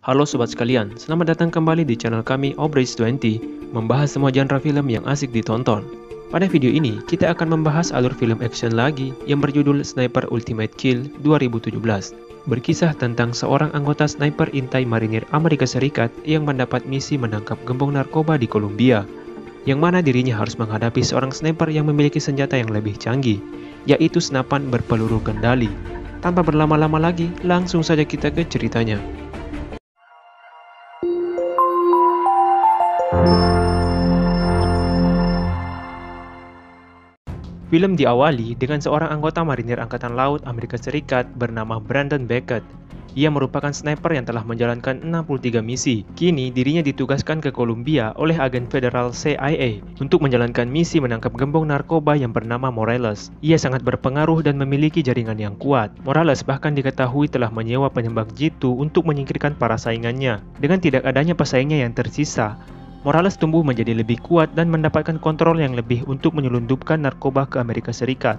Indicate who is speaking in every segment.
Speaker 1: Halo sobat sekalian, selamat datang kembali di channel kami Obrace20, membahas semua genre film yang asik ditonton. Pada video ini, kita akan membahas alur film action lagi yang berjudul Sniper Ultimate Kill 2017. Berkisah tentang seorang anggota sniper intai marinir Amerika Serikat yang mendapat misi menangkap gembong narkoba di Kolombia, yang mana dirinya harus menghadapi seorang sniper yang memiliki senjata yang lebih canggih, yaitu senapan berpeluru kendali. Tanpa berlama-lama lagi, langsung saja kita ke ceritanya. Film diawali dengan seorang anggota marinir Angkatan Laut Amerika Serikat bernama Brandon Beckett. Ia merupakan sniper yang telah menjalankan 63 misi. Kini dirinya ditugaskan ke Kolombia oleh agen federal CIA untuk menjalankan misi menangkap gembong narkoba yang bernama Morales. Ia sangat berpengaruh dan memiliki jaringan yang kuat. Morales bahkan diketahui telah menyewa penembak jitu untuk menyingkirkan para saingannya. Dengan tidak adanya pesaingnya yang tersisa, Morales tumbuh menjadi lebih kuat dan mendapatkan kontrol yang lebih untuk menyelundupkan narkoba ke Amerika Serikat.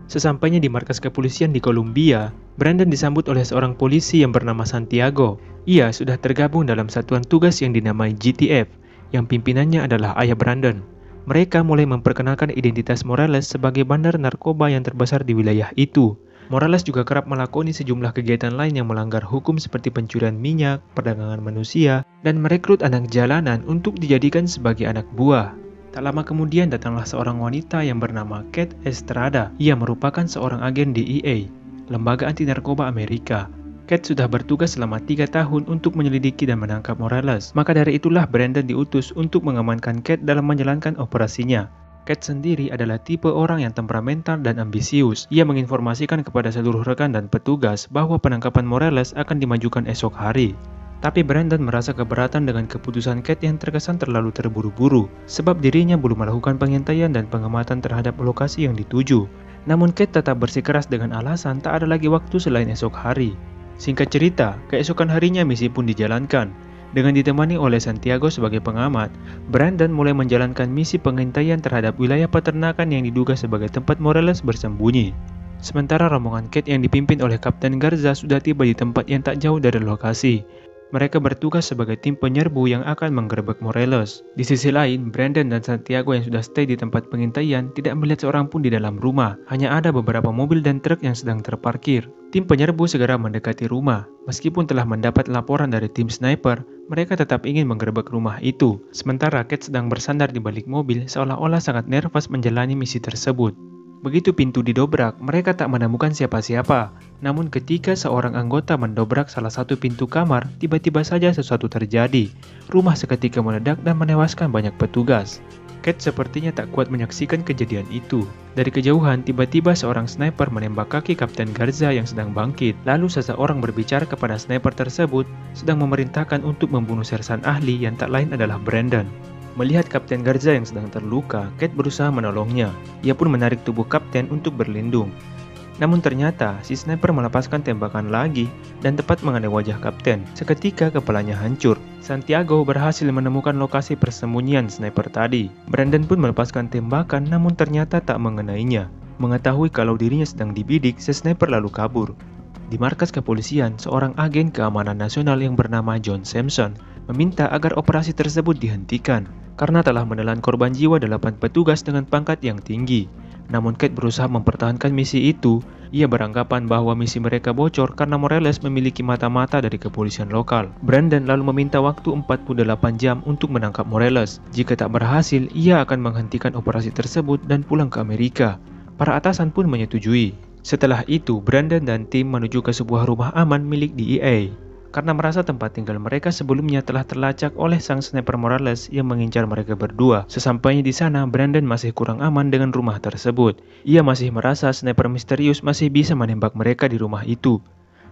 Speaker 1: Sesampainya di markas kepolisian di Kolombia, Brandon disambut oleh seorang polisi yang bernama Santiago. Ia sudah tergabung dalam satuan tugas yang dinamai GTF, yang pimpinannya adalah ayah Brandon. Mereka mulai memperkenalkan identitas Morales sebagai bandar narkoba yang terbesar di wilayah itu. Morales juga kerap melakoni sejumlah kegiatan lain yang melanggar hukum seperti pencurian minyak, perdagangan manusia, dan merekrut anak jalanan untuk dijadikan sebagai anak buah. Tak lama kemudian datanglah seorang wanita yang bernama Kate Estrada. Ia merupakan seorang agen DEA, Lembaga Anti Narkoba Amerika. Kate sudah bertugas selama 3 tahun untuk menyelidiki dan menangkap Morales. Maka dari itulah Brandon diutus untuk mengamankan Kate dalam menjalankan operasinya. Kate sendiri adalah tipe orang yang temperamental dan ambisius. Ia menginformasikan kepada seluruh rekan dan petugas bahwa penangkapan Morales akan dimajukan esok hari. Tapi Brandon merasa keberatan dengan keputusan Kate yang terkesan terlalu terburu-buru, sebab dirinya belum melakukan pengintaian dan pengamatan terhadap lokasi yang dituju. Namun Kate tetap bersikeras dengan alasan tak ada lagi waktu selain esok hari. Singkat cerita, keesokan harinya misi pun dijalankan. Dengan ditemani oleh Santiago sebagai pengamat, Brandon mulai menjalankan misi pengintaian terhadap wilayah peternakan yang diduga sebagai tempat Morales bersembunyi. Sementara rombongan Kate yang dipimpin oleh Kapten Garza sudah tiba di tempat yang tak jauh dari lokasi. Mereka bertugas sebagai tim penyerbu yang akan menggerebek Morales. Di sisi lain, Brandon dan Santiago yang sudah stay di tempat pengintaian tidak melihat seorang pun di dalam rumah. Hanya ada beberapa mobil dan truk yang sedang terparkir. Tim penyerbu segera mendekati rumah. Meskipun telah mendapat laporan dari tim sniper, mereka tetap ingin menggerebek rumah itu. Sementara Kate sedang bersandar di balik mobil seolah-olah sangat nervous menjalani misi tersebut. Begitu pintu didobrak, mereka tak menemukan siapa-siapa. Namun ketika seorang anggota mendobrak salah satu pintu kamar, tiba-tiba saja sesuatu terjadi. Rumah seketika meledak dan menewaskan banyak petugas. Kate sepertinya tak kuat menyaksikan kejadian itu. Dari kejauhan, tiba-tiba seorang sniper menembak kaki Kapten Garza yang sedang bangkit. Lalu seseorang berbicara kepada sniper tersebut, sedang memerintahkan untuk membunuh sersan ahli yang tak lain adalah Brandon. Melihat Kapten Garza yang sedang terluka, Kate berusaha menolongnya. Ia pun menarik tubuh Kapten untuk berlindung. Namun ternyata, si sniper melepaskan tembakan lagi dan tepat mengenai wajah Kapten. Seketika kepalanya hancur. Santiago berhasil menemukan lokasi persembunyian sniper tadi. Brandon pun melepaskan tembakan namun ternyata tak mengenainya. Mengetahui kalau dirinya sedang dibidik, si sniper lalu kabur. Di markas kepolisian, seorang agen keamanan nasional yang bernama John Sampson meminta agar operasi tersebut dihentikan karena telah menelan korban jiwa 8 petugas dengan pangkat yang tinggi. Namun Kate berusaha mempertahankan misi itu. Ia beranggapan bahwa misi mereka bocor karena Morales memiliki mata-mata dari kepolisian lokal. Brandon lalu meminta waktu 48 jam untuk menangkap Morales. Jika tak berhasil, ia akan menghentikan operasi tersebut dan pulang ke Amerika. Para atasan pun menyetujui. Setelah itu, Brandon dan tim menuju ke sebuah rumah aman milik DEA. Karena merasa tempat tinggal mereka sebelumnya telah terlacak oleh sang sniper Morales yang mengincar mereka berdua. Sesampainya di sana, Brandon masih kurang aman dengan rumah tersebut. Ia masih merasa sniper misterius masih bisa menembak mereka di rumah itu.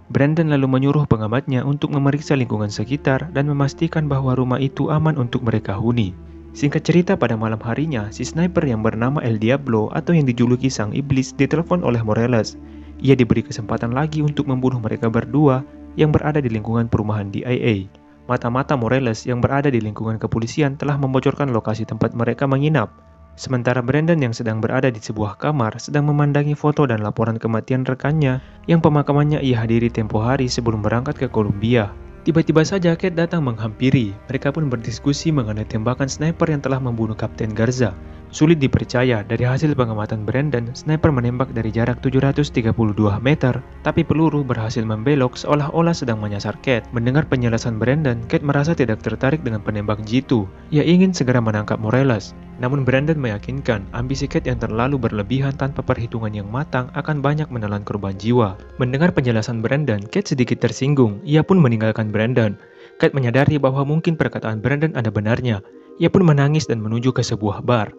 Speaker 1: Brandon lalu menyuruh pengamatnya untuk memeriksa lingkungan sekitar dan memastikan bahwa rumah itu aman untuk mereka huni. Singkat cerita, pada malam harinya, si sniper yang bernama El Diablo atau yang dijuluki Sang Iblis ditelepon oleh Morales. Ia diberi kesempatan lagi untuk membunuh mereka berdua yang berada di lingkungan perumahan DIA. Mata-mata Morales yang berada di lingkungan kepolisian telah membocorkan lokasi tempat mereka menginap. Sementara Brandon yang sedang berada di sebuah kamar sedang memandangi foto dan laporan kematian rekannya yang pemakamannya ia hadiri tempo hari sebelum berangkat ke Kolombia. Tiba-tiba saja Kate datang menghampiri. Mereka pun berdiskusi mengenai tembakan sniper yang telah membunuh Kapten Garza. Sulit dipercaya, dari hasil pengamatan Brandon, sniper menembak dari jarak 732 meter, tapi peluru berhasil membelok seolah-olah sedang menyasar Kate. Mendengar penjelasan Brandon, Kate merasa tidak tertarik dengan penembak jitu. Ia ingin segera menangkap Morales. Namun Brandon meyakinkan ambisi Kate yang terlalu berlebihan tanpa perhitungan yang matang akan banyak menelan korban jiwa. Mendengar penjelasan Brandon, Kate sedikit tersinggung. Ia pun meninggalkan Brandon. Kate menyadari bahwa mungkin perkataan Brandon ada benarnya. Ia pun menangis dan menuju ke sebuah bar.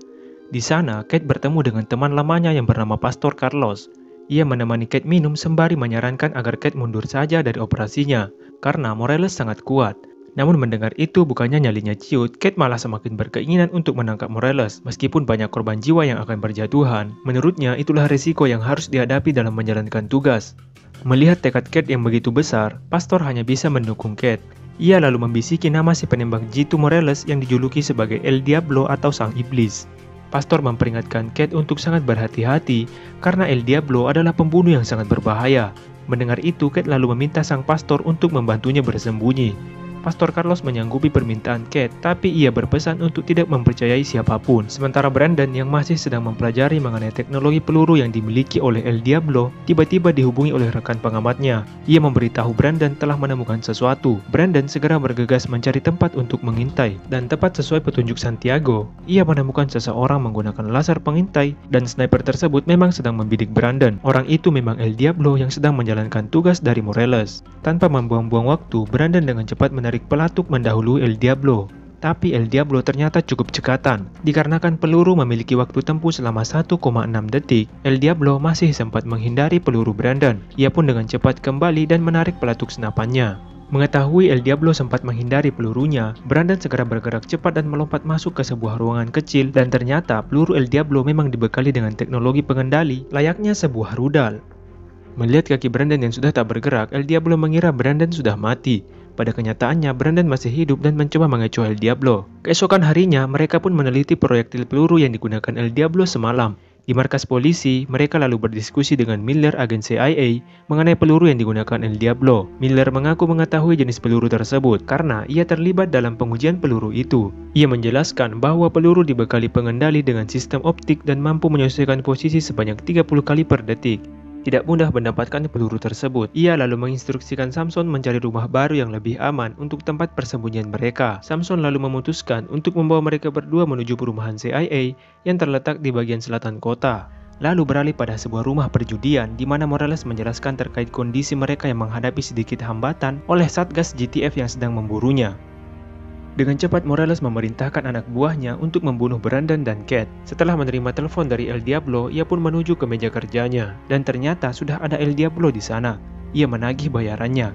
Speaker 1: Di sana, Kate bertemu dengan teman lamanya yang bernama Pastor Carlos. Ia menemani Kate minum sembari menyarankan agar Kate mundur saja dari operasinya, karena Morales sangat kuat. Namun mendengar itu bukannya nyalinya ciut, Kate malah semakin berkeinginan untuk menangkap Morales. Meskipun banyak korban jiwa yang akan berjatuhan, menurutnya itulah resiko yang harus dihadapi dalam menjalankan tugas. Melihat tekad Kate yang begitu besar, Pastor hanya bisa mendukung Kate. Ia lalu membisiki nama si penembak jitu Morales yang dijuluki sebagai El Diablo atau Sang Iblis. Pastor memperingatkan Kate untuk sangat berhati-hati karena El Diablo adalah pembunuh yang sangat berbahaya. Mendengar itu, Kate lalu meminta sang pastor untuk membantunya bersembunyi. Pastor Carlos menyanggupi permintaan Kate, tapi ia berpesan untuk tidak mempercayai siapapun. Sementara Brandon yang masih sedang mempelajari mengenai teknologi peluru yang dimiliki oleh El Diablo, tiba-tiba dihubungi oleh rekan pengamatnya. Ia memberitahu Brandon telah menemukan sesuatu. Brandon segera bergegas mencari tempat untuk mengintai, dan tepat sesuai petunjuk Santiago, ia menemukan seseorang menggunakan laser pengintai, dan sniper tersebut memang sedang membidik Brandon. Orang itu memang El Diablo yang sedang menjalankan tugas dari Morales. Tanpa membuang-buang waktu, Brandon dengan cepat menarik pelatuk mendahului El Diablo. Tapi El Diablo ternyata cukup cekatan. Dikarenakan peluru memiliki waktu tempuh selama 1,6 detik, El Diablo masih sempat menghindari peluru Brandon. Ia pun dengan cepat kembali dan menarik pelatuk senapannya. Mengetahui El Diablo sempat menghindari pelurunya, Brandon segera bergerak cepat dan melompat masuk ke sebuah ruangan kecil, dan ternyata peluru El Diablo memang dibekali dengan teknologi pengendali layaknya sebuah rudal. Melihat kaki Brandon yang sudah tak bergerak, El Diablo mengira Brandon sudah mati. Pada kenyataannya, Brandon masih hidup dan mencoba mengecoh El Diablo. Keesokan harinya, mereka pun meneliti proyektil peluru yang digunakan El Diablo semalam. Di markas polisi, mereka lalu berdiskusi dengan Miller, agen CIA, mengenai peluru yang digunakan El Diablo. Miller mengaku mengetahui jenis peluru tersebut karena ia terlibat dalam pengujian peluru itu. Ia menjelaskan bahwa peluru dibekali pengendali dengan sistem optik dan mampu menyesuaikan posisi sebanyak 30 kali per detik. Tidak mudah mendapatkan peluru tersebut. Ia lalu menginstruksikan Samson mencari rumah baru yang lebih aman untuk tempat persembunyian mereka. Samson lalu memutuskan untuk membawa mereka berdua menuju perumahan CIA yang terletak di bagian selatan kota. Lalu beralih pada sebuah rumah perjudian di mana Morales menjelaskan terkait kondisi mereka yang menghadapi sedikit hambatan oleh Satgas GTF yang sedang memburunya. Dengan cepat Morales memerintahkan anak buahnya untuk membunuh Brandon dan Kate. Setelah menerima telepon dari El Diablo, ia pun menuju ke meja kerjanya. Dan ternyata sudah ada El Diablo di sana. Ia menagih bayarannya.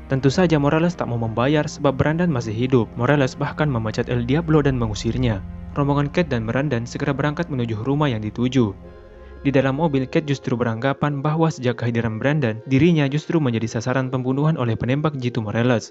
Speaker 1: Tentu saja Morales tak mau membayar sebab Brandon masih hidup. Morales bahkan memecat El Diablo dan mengusirnya. Rombongan Kate dan Brandon segera berangkat menuju rumah yang dituju. Di dalam mobil, Kate justru beranggapan bahwa sejak kehadiran Brandon, dirinya justru menjadi sasaran pembunuhan oleh penembak jitu Morales.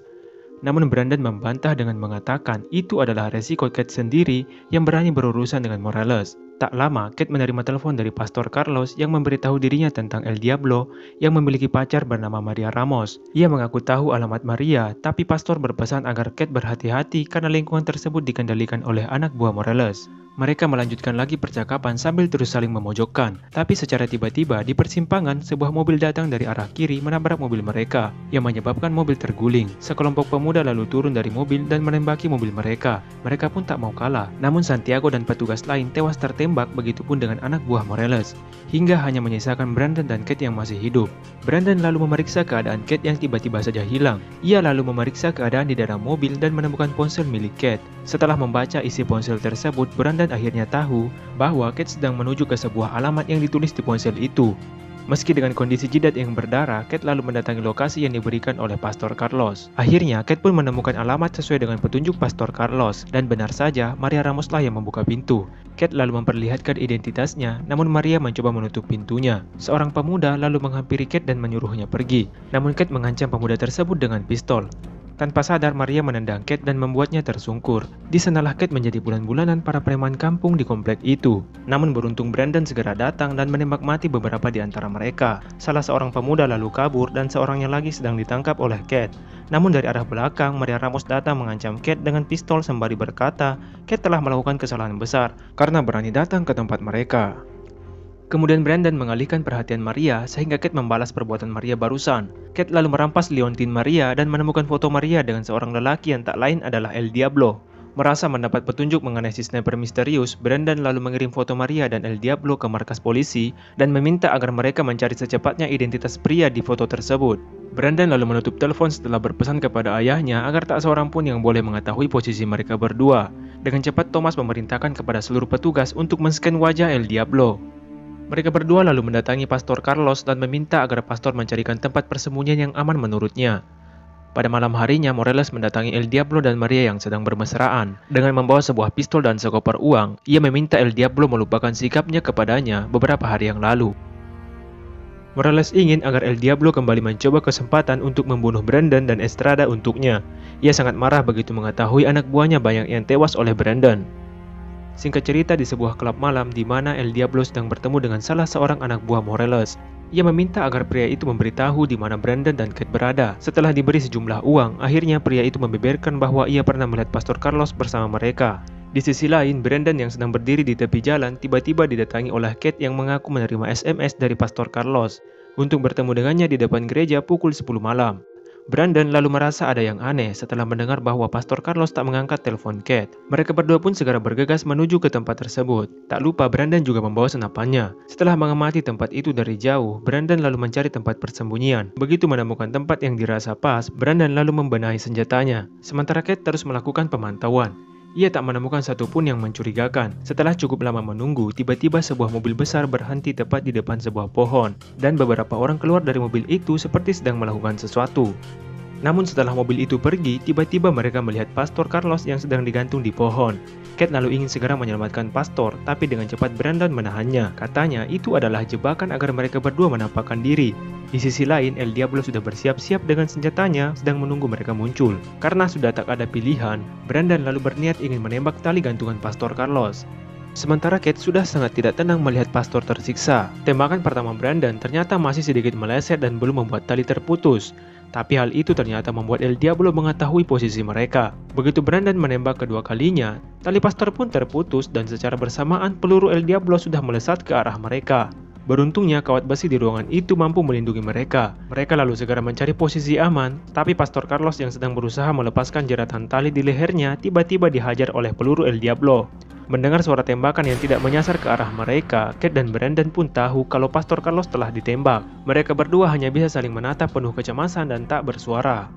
Speaker 1: Namun Brandon membantah dengan mengatakan itu adalah resiko Kate sendiri yang berani berurusan dengan Morales. Tak lama, Kate menerima telepon dari Pastor Carlos yang memberitahu dirinya tentang El Diablo yang memiliki pacar bernama Maria Ramos. Ia mengaku tahu alamat Maria, tapi Pastor berpesan agar Kate berhati-hati karena lingkungan tersebut dikendalikan oleh anak buah Morales. Mereka melanjutkan lagi percakapan sambil terus saling memojokkan. Tapi secara tiba-tiba di persimpangan, sebuah mobil datang dari arah kiri menabrak mobil mereka, yang menyebabkan mobil terguling. Sekelompok pemuda lalu turun dari mobil dan menembaki mobil mereka. Mereka pun tak mau kalah. Namun Santiago dan petugas lain tewas tertembak, begitupun dengan anak buah Morales. Hingga hanya menyisakan Brandon dan Kate yang masih hidup. Brandon lalu memeriksa keadaan Kate yang tiba-tiba saja hilang. Ia lalu memeriksa keadaan di dalam mobil dan menemukan ponsel milik Kate. Setelah membaca isi ponsel tersebut, Brandon akhirnya tahu bahwa Kate sedang menuju ke sebuah alamat yang ditulis di ponsel itu. Meski dengan kondisi jidat yang berdarah, Kate lalu mendatangi lokasi yang diberikan oleh Pastor Carlos. Akhirnya, Kate pun menemukan alamat sesuai dengan petunjuk Pastor Carlos, dan benar saja, Maria Ramoslah yang membuka pintu. Kate lalu memperlihatkan identitasnya, namun Maria mencoba menutup pintunya. Seorang pemuda lalu menghampiri Kate dan menyuruhnya pergi, namun Kate mengancam pemuda tersebut dengan pistol. Tanpa sadar, Maria menendang Kate dan membuatnya tersungkur. Di sanalah Kate menjadi bulan-bulanan para preman kampung di komplek itu. Namun beruntung Brandon segera datang dan menembak mati beberapa di antara mereka. Salah seorang pemuda lalu kabur dan seorangnya lagi sedang ditangkap oleh Kate. Namun dari arah belakang, Maria Ramos datang mengancam Kate dengan pistol sembari berkata, Kate telah melakukan kesalahan besar karena berani datang ke tempat mereka. Kemudian Brandon mengalihkan perhatian Maria sehingga Kate membalas perbuatan Maria barusan. Kate lalu merampas liontin Maria dan menemukan foto Maria dengan seorang lelaki yang tak lain adalah El Diablo. Merasa mendapat petunjuk mengenai si sniper misterius, Brandon lalu mengirim foto Maria dan El Diablo ke markas polisi dan meminta agar mereka mencari secepatnya identitas pria di foto tersebut. Brandon lalu menutup telepon setelah berpesan kepada ayahnya agar tak seorang pun yang boleh mengetahui posisi mereka berdua. Dengan cepat Thomas memerintahkan kepada seluruh petugas untuk men-scan wajah El Diablo. Mereka berdua lalu mendatangi Pastor Carlos dan meminta agar pastor mencarikan tempat persembunyian yang aman menurutnya. Pada malam harinya, Morales mendatangi El Diablo dan Maria yang sedang bermesraan. Dengan membawa sebuah pistol dan sekoper uang, ia meminta El Diablo melupakan sikapnya kepadanya beberapa hari yang lalu. Morales ingin agar El Diablo kembali mencoba kesempatan untuk membunuh Brandon dan Estrada untuknya. Ia sangat marah begitu mengetahui anak buahnya banyak yang tewas oleh Brandon. Singkat cerita, di sebuah klub malam di mana El Diablo sedang bertemu dengan salah seorang anak buah Morales. Ia meminta agar pria itu memberitahu di mana Brandon dan Kate berada. Setelah diberi sejumlah uang, akhirnya pria itu membeberkan bahwa ia pernah melihat Pastor Carlos bersama mereka. Di sisi lain, Brandon yang sedang berdiri di tepi jalan tiba-tiba didatangi oleh Kate yang mengaku menerima SMS dari Pastor Carlos untuk bertemu dengannya di depan gereja pukul 10 malam. Brandon lalu merasa ada yang aneh setelah mendengar bahwa Pastor Carlos tak mengangkat telepon Kate. Mereka berdua pun segera bergegas menuju ke tempat tersebut. Tak lupa Brandon juga membawa senapannya. Setelah mengamati tempat itu dari jauh, Brandon lalu mencari tempat persembunyian. Begitu menemukan tempat yang dirasa pas, Brandon lalu membenahi senjatanya. Sementara Kate terus melakukan pemantauan. Ia tak menemukan satupun yang mencurigakan. Setelah cukup lama menunggu, tiba-tiba sebuah mobil besar berhenti tepat di depan sebuah pohon, dan beberapa orang keluar dari mobil itu seperti sedang melakukan sesuatu. Namun setelah mobil itu pergi, tiba-tiba mereka melihat Pastor Carlos yang sedang digantung di pohon. Kate lalu ingin segera menyelamatkan Pastor, tapi dengan cepat Brandon menahannya. Katanya itu adalah jebakan agar mereka berdua menampakkan diri. Di sisi lain, El Diablo sudah bersiap-siap dengan senjatanya sedang menunggu mereka muncul. Karena sudah tak ada pilihan, Brandon lalu berniat ingin menembak tali gantungan Pastor Carlos. Sementara Kate sudah sangat tidak tenang melihat Pastor tersiksa. Tembakan pertama Brandon ternyata masih sedikit meleset dan belum membuat tali terputus. Tapi hal itu ternyata membuat El Diablo mengetahui posisi mereka. Begitu Brandon menembak kedua kalinya, tali Pastor pun terputus dan secara bersamaan peluru El Diablo sudah melesat ke arah mereka. Beruntungnya kawat besi di ruangan itu mampu melindungi mereka. Mereka lalu segera mencari posisi aman, tapi Pastor Carlos yang sedang berusaha melepaskan jeratan tali di lehernya tiba-tiba dihajar oleh peluru El Diablo. Mendengar suara tembakan yang tidak menyasar ke arah mereka, Kate dan Brandon pun tahu kalau Pastor Carlos telah ditembak. Mereka berdua hanya bisa saling menatap penuh kecemasan dan tak bersuara.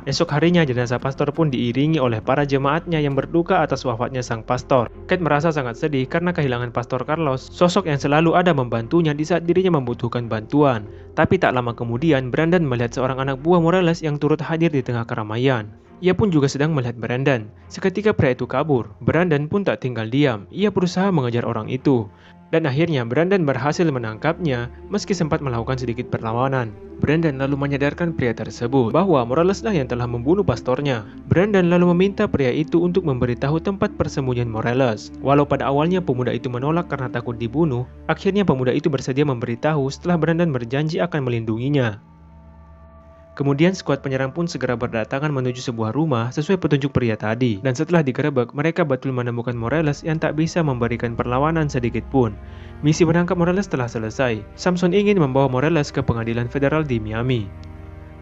Speaker 1: Esok harinya jenazah pastor pun diiringi oleh para jemaatnya yang berduka atas wafatnya sang pastor. Kate merasa sangat sedih karena kehilangan Pastor Carlos, sosok yang selalu ada membantunya di saat dirinya membutuhkan bantuan. Tapi tak lama kemudian, Brandon melihat seorang anak buah Morales yang turut hadir di tengah keramaian. Ia pun juga sedang melihat Brandon. Seketika pria itu kabur. Brandon pun tak tinggal diam. Ia berusaha mengejar orang itu. Dan akhirnya Brandon berhasil menangkapnya meski sempat melakukan sedikit perlawanan. Brandon lalu menyadarkan pria tersebut bahwa Morales lah yang telah membunuh pastornya. Brandon lalu meminta pria itu untuk memberitahu tempat persembunyian Morales. Walau pada awalnya pemuda itu menolak karena takut dibunuh, akhirnya pemuda itu bersedia memberitahu setelah Brandon berjanji akan melindunginya. Kemudian skuad penyerang pun segera berdatangan menuju sebuah rumah sesuai petunjuk pria tadi. Dan setelah digerebek, mereka betul menemukan Morales yang tak bisa memberikan perlawanan sedikit pun. Misi menangkap Morales telah selesai. Samson ingin membawa Morales ke pengadilan federal di Miami.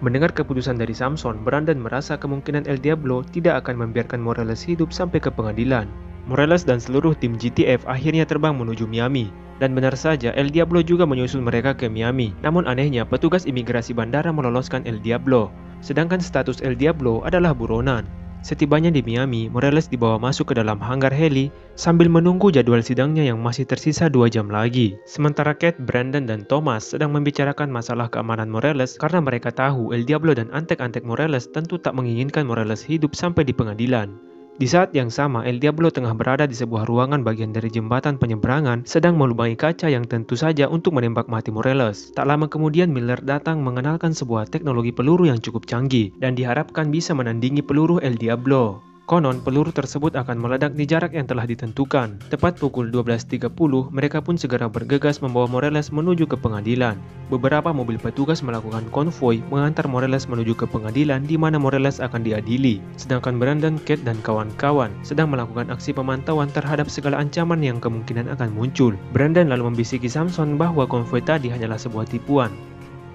Speaker 1: Mendengar keputusan dari Samson, Brandon merasa kemungkinan El Diablo tidak akan membiarkan Morales hidup sampai ke pengadilan. Morales dan seluruh tim GTF akhirnya terbang menuju Miami. Dan benar saja, El Diablo juga menyusul mereka ke Miami. Namun anehnya, petugas imigrasi bandara meloloskan El Diablo. Sedangkan status El Diablo adalah buronan. Setibanya di Miami, Morales dibawa masuk ke dalam hanggar heli sambil menunggu jadwal sidangnya yang masih tersisa 2 jam lagi. Sementara Kate, Brandon, dan Thomas sedang membicarakan masalah keamanan Morales karena mereka tahu El Diablo dan antek-antek Morales tentu tak menginginkan Morales hidup sampai di pengadilan. Di saat yang sama, El Diablo tengah berada di sebuah ruangan bagian dari jembatan penyeberangan, sedang melubangi kaca yang tentu saja untuk menembak mati Morales. Tak lama kemudian, Miller datang mengenalkan sebuah teknologi peluru yang cukup canggih, dan diharapkan bisa menandingi peluru El Diablo. Konon, peluru tersebut akan meledak di jarak yang telah ditentukan. Tepat pukul 12.30, mereka pun segera bergegas membawa Morales menuju ke pengadilan. Beberapa mobil petugas melakukan konvoi mengantar Morales menuju ke pengadilan di mana Morales akan diadili. Sedangkan Brandon, Kate, dan kawan-kawan sedang melakukan aksi pemantauan terhadap segala ancaman yang kemungkinan akan muncul. Brandon lalu membisiki Samson bahwa konvoi tadi hanyalah sebuah tipuan,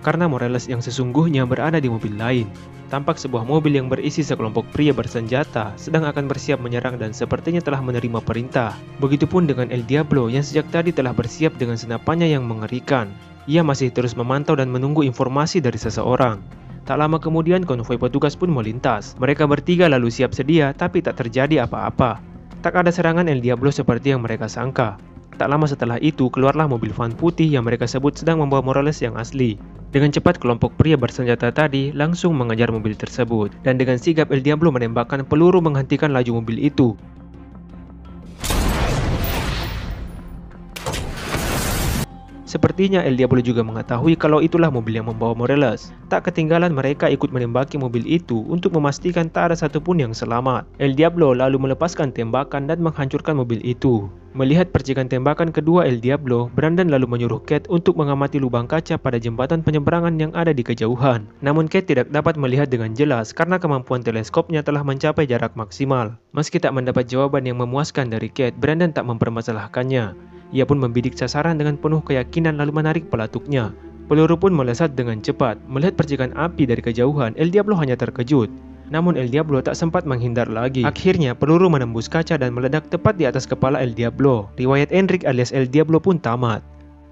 Speaker 1: karena Morales yang sesungguhnya berada di mobil lain. Tampak sebuah mobil yang berisi sekelompok pria bersenjata sedang akan bersiap menyerang dan sepertinya telah menerima perintah. Begitupun dengan El Diablo yang sejak tadi telah bersiap dengan senapannya yang mengerikan. Ia masih terus memantau dan menunggu informasi dari seseorang. Tak lama kemudian konvoi petugas pun melintas. Mereka bertiga lalu siap sedia, tapi tak terjadi apa-apa. Tak ada serangan El Diablo seperti yang mereka sangka. Tak lama setelah itu, keluarlah mobil van putih yang mereka sebut sedang membawa Morales yang asli. Dengan cepat, kelompok pria bersenjata tadi langsung mengejar mobil tersebut. Dan dengan sigap, El Diablo menembakkan peluru menghentikan laju mobil itu. Sepertinya El Diablo juga mengetahui kalau itulah mobil yang membawa Morales. Tak ketinggalan mereka ikut menembaki mobil itu untuk memastikan tak ada satupun yang selamat. El Diablo lalu melepaskan tembakan dan menghancurkan mobil itu. Melihat percikan tembakan kedua El Diablo, Brandon lalu menyuruh Kate untuk mengamati lubang kaca pada jembatan penyeberangan yang ada di kejauhan. Namun Kate tidak dapat melihat dengan jelas karena kemampuan teleskopnya telah mencapai jarak maksimal. Meski tak mendapat jawaban yang memuaskan dari Kate, Brandon tak mempermasalahkannya. Ia pun membidik sasaran dengan penuh keyakinan lalu menarik pelatuknya. Peluru pun melesat dengan cepat. Melihat percikan api dari kejauhan, El Diablo hanya terkejut. Namun El Diablo tak sempat menghindar lagi. Akhirnya peluru menembus kaca dan meledak tepat di atas kepala El Diablo. Riwayat Enric alias El Diablo pun tamat.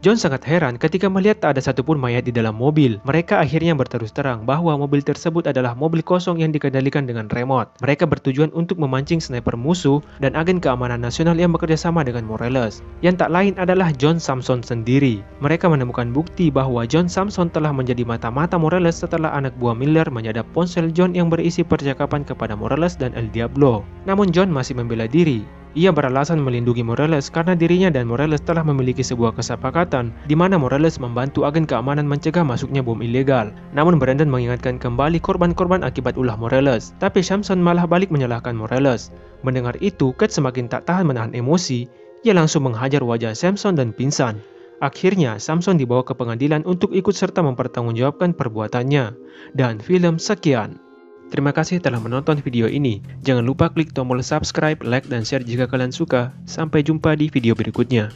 Speaker 1: John sangat heran ketika melihat tak ada satupun mayat di dalam mobil. Mereka akhirnya berterus terang bahwa mobil tersebut adalah mobil kosong yang dikendalikan dengan remote. Mereka bertujuan untuk memancing sniper musuh dan agen keamanan nasional yang bekerja sama dengan Morales, yang tak lain adalah John Samson sendiri. Mereka menemukan bukti bahwa John Samson telah menjadi mata-mata Morales setelah anak buah Miller menyadap ponsel John yang berisi percakapan kepada Morales dan El Diablo. Namun John masih membela diri. Ia beralasan melindungi Morales karena dirinya dan Morales telah memiliki sebuah kesepakatan di mana Morales membantu agen keamanan mencegah masuknya bom ilegal. Namun Brandon mengingatkan kembali korban-korban akibat ulah Morales, tapi Samson malah balik menyalahkan Morales. Mendengar itu, Kate semakin tak tahan menahan emosi. Ia langsung menghajar wajah Samson dan pingsan. Akhirnya, Samson dibawa ke pengadilan untuk ikut serta mempertanggungjawabkan perbuatannya. Dan film sekian. Terima kasih telah menonton video ini. Jangan lupa klik tombol subscribe, like, dan share jika kalian suka. Sampai jumpa di video berikutnya.